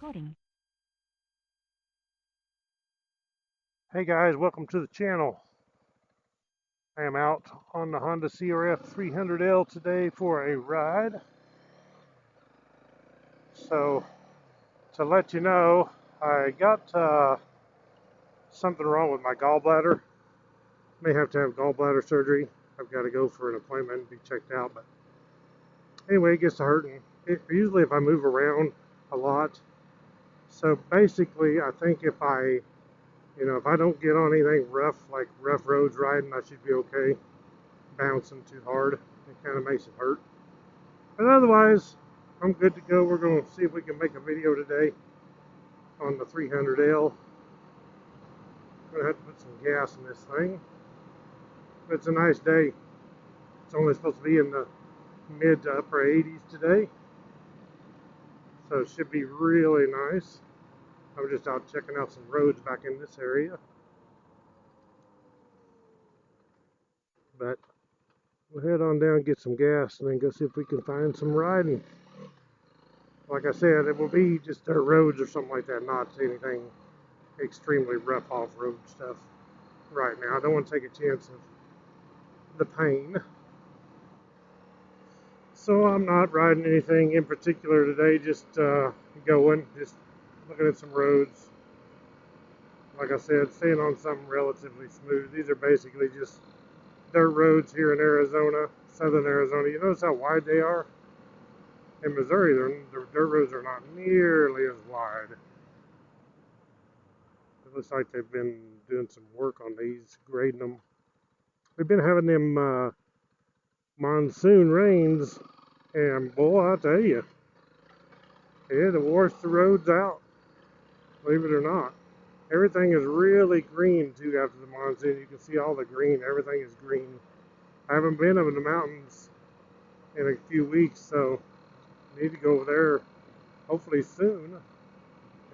recording. Hey guys, welcome to the channel. I am out on the Honda CRF300L today for a ride. So, to let you know, I got something wrong with my gallbladder. May have to have gallbladder surgery. I've got to go for an appointment and be checked out. But anyway, it gets to hurting. Usually if I move around a lot. So basically, I think if I don't get on anything rough, like rough roads riding, I should be okay. Bouncing too hard, it kind of makes it hurt. But otherwise, I'm good to go. We're going to see if we can make a video today on the 300L. I'm going to have to put some gas in this thing. But it's a nice day. It's only supposed to be in the mid to upper 80s today. So it should be really nice. I'm just out checking out some roads back in this area. But we'll head on down and get some gas and then go see if we can find some riding. Like I said, it will be just dirt roads or something like that, not anything extremely rough off-road stuff right now. I don't want to take a chance of the pain. So I'm not riding anything in particular today, just going, just looking at some roads. Like I said, staying on something relatively smooth. These are basically just dirt roads here in Arizona, southern Arizona. You notice how wide they are? In Missouri, the dirt roads are not nearly as wide. It looks like they've been doing some work on these, grading them. We've been having them monsoon rains, and boy, I tell you, it washed the roads out, believe it or not. Everything is really green, too, after the monsoon. You can see all the green. Everything is green. I haven't been up in the mountains in a few weeks, so I need to go over there hopefully soon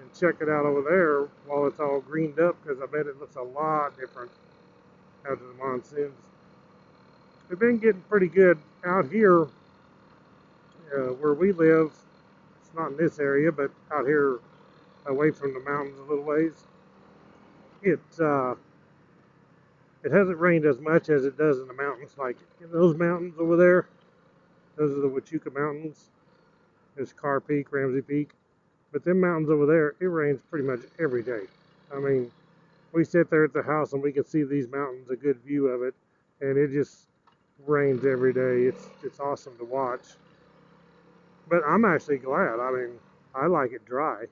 and check it out over there while it's all greened up, because I bet it looks a lot different after the monsoons. We've been getting pretty good out here where we live. It's not in this area, but out here away from the mountains a little ways. It hasn't rained as much as it does in the mountains. Like in those mountains over there, those are the Huachuca Mountains. There's Carr Peak, Ramsey Peak. But them mountains over there, it rains pretty much every day. I mean, we sit there at the house and we can see these mountains, a good view of it, and it just rains every day. It's awesome to watch. But I'm actually glad. I mean, I like it dry.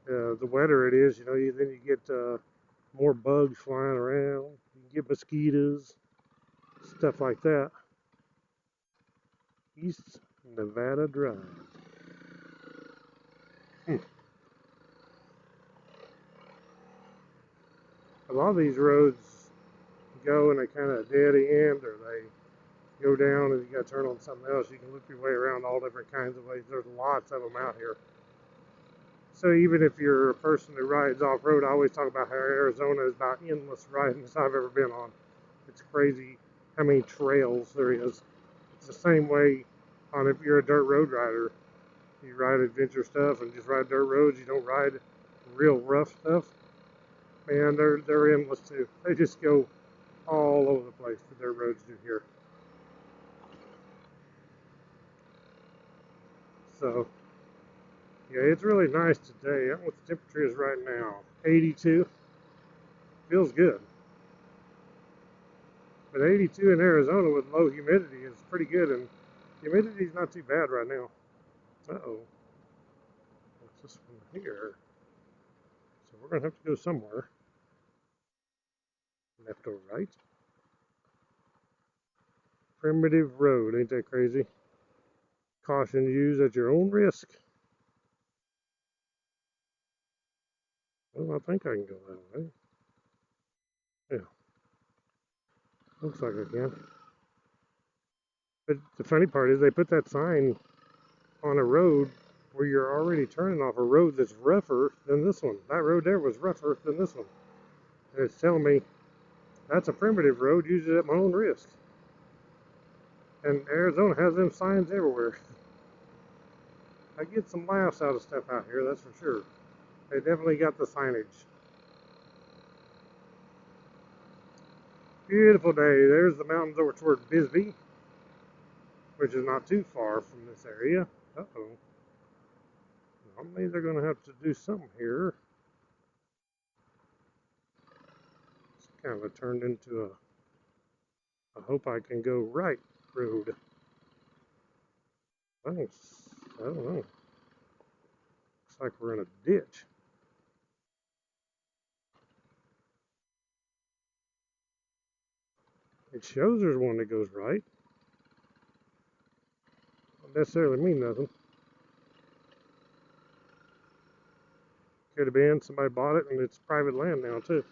The wetter it is, then you get more bugs flying around. You can get mosquitoes, stuff like that. East Nevada Drive. A lot of these roads go and they kind of dead end, or they go down and you got to turn on something else. You can loop your way around all different kinds of ways. There's lots of them out here. So even if you're a person who rides off-road, I always talk about how Arizona is about endless riding as I've ever been on. It's crazy how many trails there is. It's the same way on if you're a dirt road rider. You ride adventure stuff and just ride dirt roads. You don't ride real rough stuff. Man, they're endless too. They just go all over the place, the dirt roads do here. So, yeah, it's really nice today. I don't know what the temperature is right now. 82. Feels good. But 82 in Arizona with low humidity is pretty good, and humidity's not too bad right now. Uh-oh. What's this one here? So we're going to have to go somewhere. Left or right? Primitive road, ain't that crazy? Caution used at your own risk. Well, I think I can go that way. Yeah. Looks like I can. But the funny part is they put that sign on a road where you're already turning off a road that's rougher than this one. That road there was rougher than this one. And it's telling me that's a primitive road, use it at my own risk. And Arizona has them signs everywhere. I get some laughs out of stuff out here, that's for sure. They definitely got the signage. Beautiful day. There's the mountains over toward Bisbee, which is not too far from this area. Uh-oh. Normally they're going to have to do something here. It's kind of turned into a I hope I can go right road. Thanks. I don't know. Looks like we're in a ditch. It shows there's one that goes right. Doesn't necessarily mean nothing. Could have been somebody bought it and it's private land now too.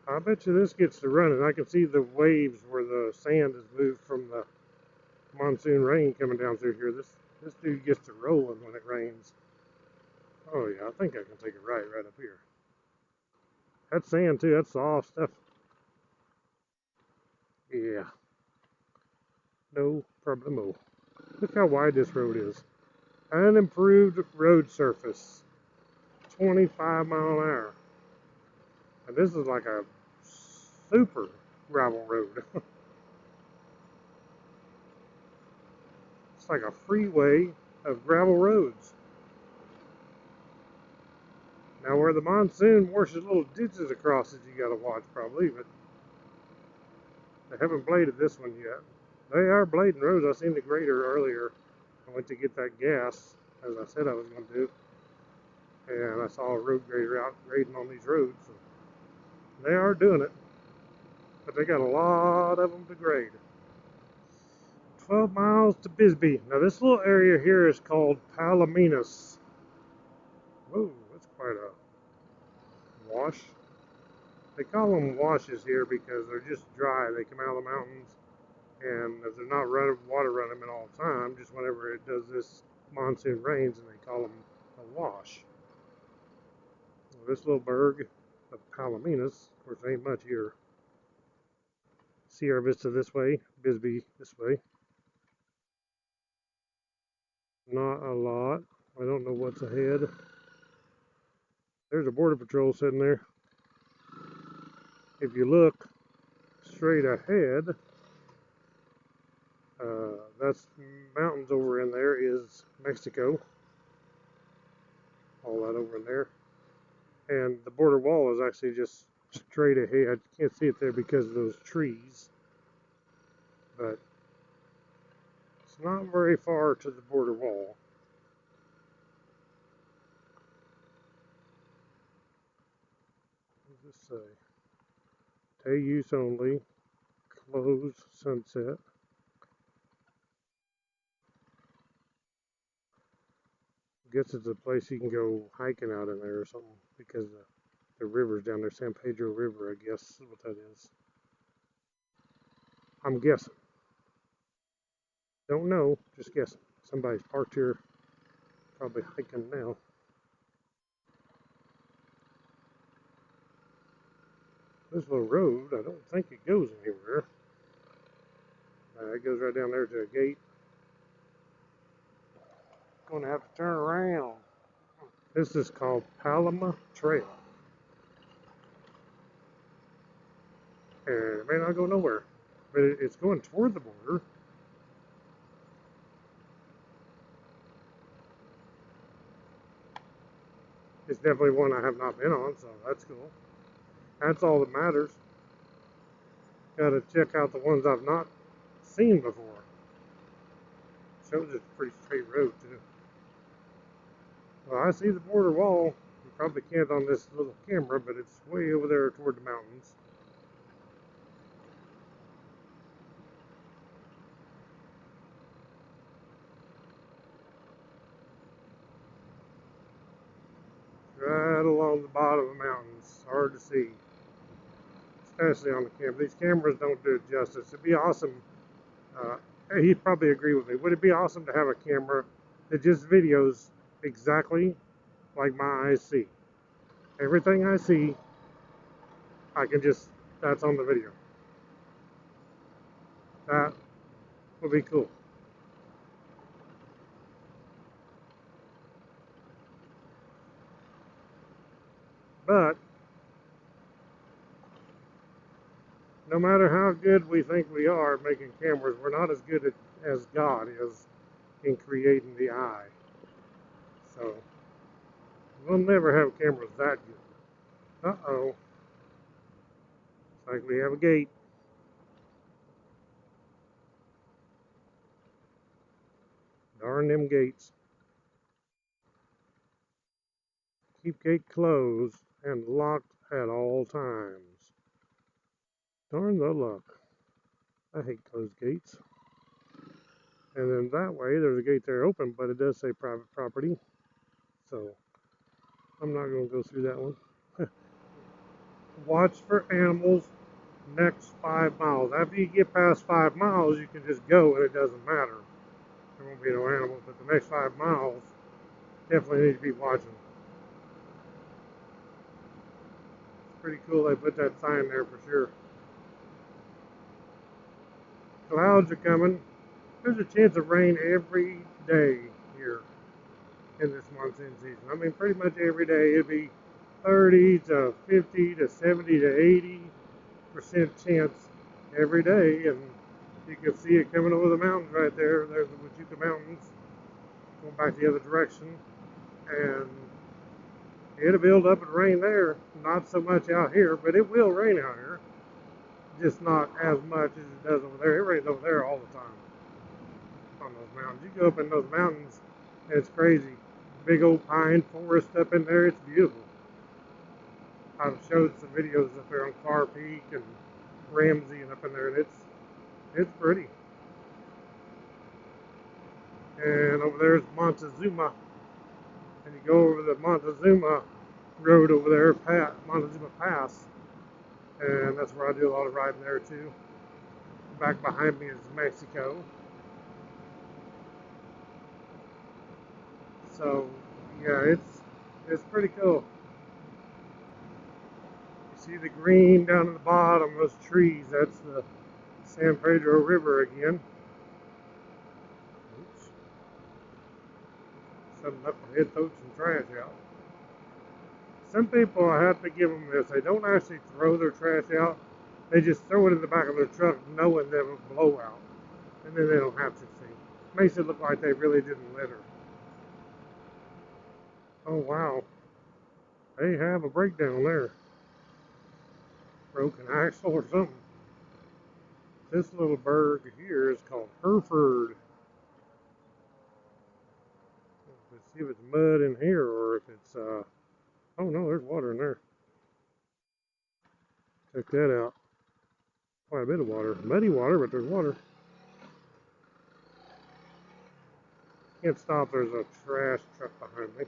I bet you this gets to running. I can see the waves where the sand has moved from the monsoon rain coming down through here. This dude gets to rolling when it rains. Oh yeah, I think I can take it right up here. That's sand too, that's soft stuff. Yeah. No problemo. Look how wide this road is. Unimproved road surface. 25 mile an hour. And this is like a super gravel road. It's like a freeway of gravel roads. Now where the monsoon washes little ditches across it, you gotta watch probably, but they haven't bladed this one yet. They are blading roads. I seen the grader earlier. I went to get that gas, as I said I was going to do, and I saw a road grader out grading on these roads. So they are doing it, but they got a lot of them to grade. 12 miles to Bisbee. Now this little area here is called Palominas. Whoa, that's quite a wash. They call them washes here because they're just dry. They come out of the mountains, and if they're not water running them all the time, just whenever it does this monsoon rains, and they call them a wash. Well, this little burg of Palominas, of course, there ain't much here. Sierra Vista this way, Bisbee this way. Not a lot. I don't know what's ahead. There's a border patrol sitting there. If you look straight ahead, that's mountains over in there is Mexico. All that over in there. And the border wall is actually just straight ahead. I can't see it there because of those trees. But it's not very far to the border wall. What does this say? Day use only. Closed sunset. I guess it's a place you can go hiking out in there or something because the river's down there, San Pedro River, I guess is what that is. I'm guessing. Don't know, just guessing. Somebody's parked here, probably hiking now. This little road, I don't think it goes anywhere. It goes right down there to a gate. Gonna have to turn around. This is called Paloma Trail. And it may not go nowhere, but it's going toward the border. It's definitely one I have not been on, so that's cool. That's all that matters. Gotta check out the ones I've not seen before. Shows it's a pretty straight road too. Well, I see the border wall. You probably can't on this little camera, but it's way over there toward the mountains. Right along the bottom of the mountains. Hard to see. Especially on the camera. These cameras don't do it justice. It'd be awesome. He'd probably agree with me. Would it be awesome to have a camera that just videos exactly like my eyes see? Everything I see, I can just, that's on the video. That would be cool. But no matter how good we think we are making cameras, we're not as good as God is in creating the eye. So we'll never have cameras that good. Uh-oh. Looks like we have a gate. Darn them gates. Keep gate closed and locked at all times. Darn the luck. I hate closed gates. And then that way, there's a gate there open, but it does say private property. So I'm not going to go through that one. Watch for animals next 5 miles. After you get past 5 miles, you can just go and it doesn't matter. There won't be no animals, but the next 5 miles, definitely need to be watching. It's pretty cool they put that sign there for sure. Clouds are coming. There's a chance of rain every day here in this monsoon season. I mean, pretty much every day. It'd be 30 to 50 to 70 to 80% chance every day, and you can see it coming over the mountains right there. There's the Wichita Mountains going back the other direction, and it'll build up and rain there. Not so much out here, but it will rain out here. Just not as much as it does over there. It rains over there all the time on those mountains. You go up in those mountains, and it's crazy. Big old pine forest up in there. It's beautiful. I've showed some videos up there on Far Peak and Ramsey and up in there, and it's pretty. And over there is Montezuma, and you go over the Montezuma road over there, Montezuma Pass, and that's where I do a lot of riding there too. Back behind me is Mexico. So yeah, it's pretty cool. You see the green down at the bottom, those trees, that's the San Pedro River again. Oops. Something up my head, throw some trash out. Some people, I have to give them this, they don't actually throw their trash out. They just throw it in the back of their truck knowing that it will blow out. And then they don't have to see. Makes it look like they really didn't litter. Oh wow. They have a breakdown there. Broken axle or something. This little bird here is called Hereford. Let's see if it's mud in here or if it's, oh no, there's water in there. Check that out. Quite a bit of water. Muddy water, but there's water. Can't stop, there's a trash truck behind me.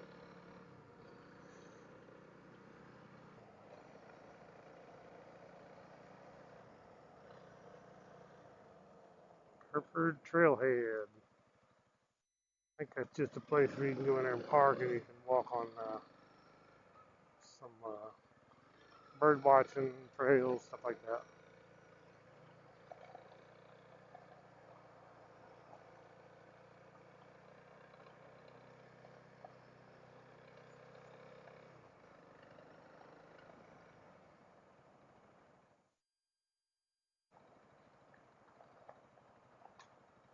Hereford Trailhead. I think that's just a place where you can go in there and park and you can walk on some bird watching trails, stuff like that.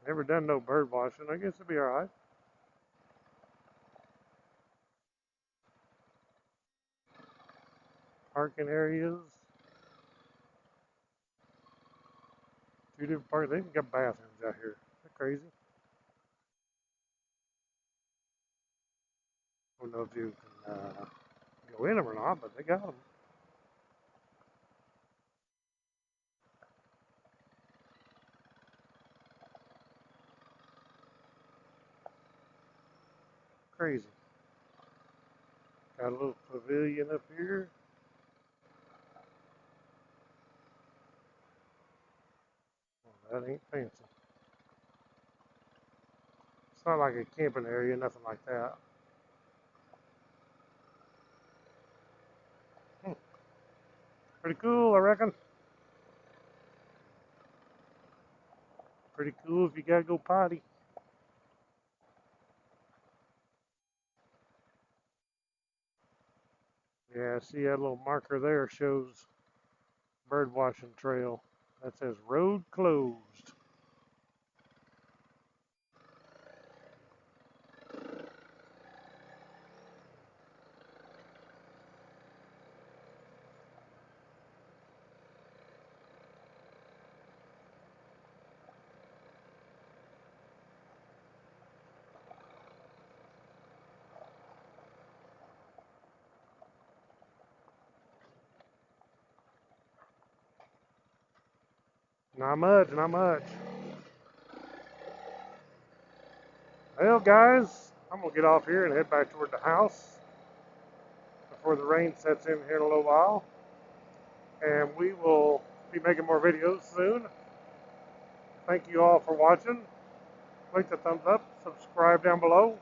Never done no bird watching. I guess it'd be alright. Parking areas. 2 different parks. They even got bathrooms out here. Isn't that crazy? I don't know if you can go in them or not, but they got them. Crazy. Got a little pavilion up here. Well, that ain't fancy. It's not like a camping area, nothing like that. Pretty cool, I reckon. Pretty cool if you gotta go potty. Yeah, see that little marker there shows bird watching trail. That says road closed. Not much, not much. Well, guys, I'm gonna get off here and head back toward the house before the rain sets in here in a little while. And we will be making more videos soon. Thank you all for watching. Click the thumbs up, subscribe down below,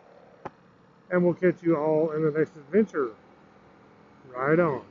and we'll catch you all in the next adventure. Right on.